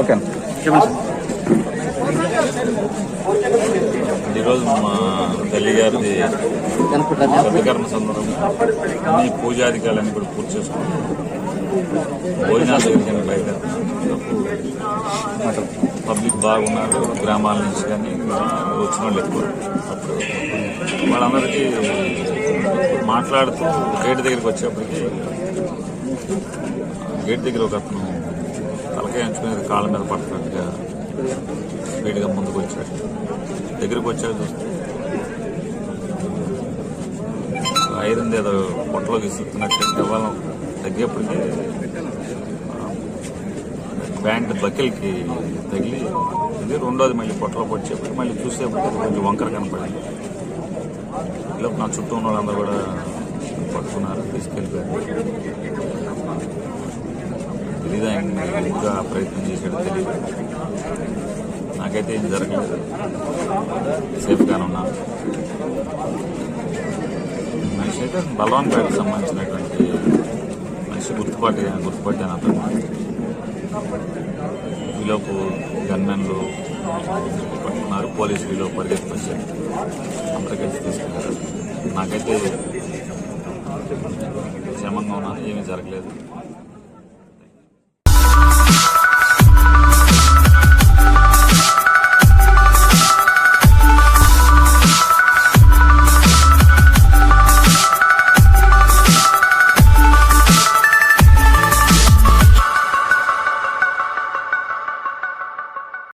Okay. ఈరోజు మా తల్లి గారిది స్వీకరణ సందర్భంగా అన్ని పూజాధికారులన్నీ కూడా పూర్తి చేసుకుని భోజనాల దగ్గరికి బయట పబ్లిక్ బాగున్నారు. గ్రామాల నుంచి కానీ వచ్చిన వాళ్ళు ఎక్కువ. అప్పుడు వాళ్ళందరికీ మాట్లాడుతూ గేట్ దగ్గరికి వచ్చేప్పటికి గేట్ దగ్గర ఒక అతను తలకాయ ఎంచుకునేది కాళ్ళ మీద పడుతున్నట్టుగా స్పీడ్గా ముందుకు వచ్చాడు. దగ్గరికి వచ్చాడు చూస్తే ఐరన్ ఏదో పొట్టలోకి ఇస్తున్నట్టు కేవలం తగ్గేప్పటికీ ప్యాంట్ బకెల్కి తగిలి ఇది రెండోది మళ్ళీ పొట్టలోకి వచ్చేప్పటికి మళ్ళీ చూసేప్పటికి కొంచెం వంకర కనపడింది. ఈలోపు నా చుట్టూ ఉన్న వాళ్ళందరూ కూడా పట్టుకున్నారు, తీసుకెళ్ళిపోయారు. తెలీదు ఆయన ఇంకా ప్రయత్నం చేశాడు, తెలియదు. నాకైతే ఏం జరగలేదు, సేఫ్గానే ఉన్నాను. మనిషి అయితే బలవాన్పేటకు సంబంధించినటువంటి మనిషి గుర్తుపట్టాను అతను. ఈలోపు గన్మెన్లు పట్టుకున్నారు, పోలీసులు ఈలోపు పరిగెత్తుకొచ్చారు, అందరూ కలిసి తీసుకున్నారు. నాకైతే క్షేమంగా ఉన్నాను, ఏమీ జరగలేదు.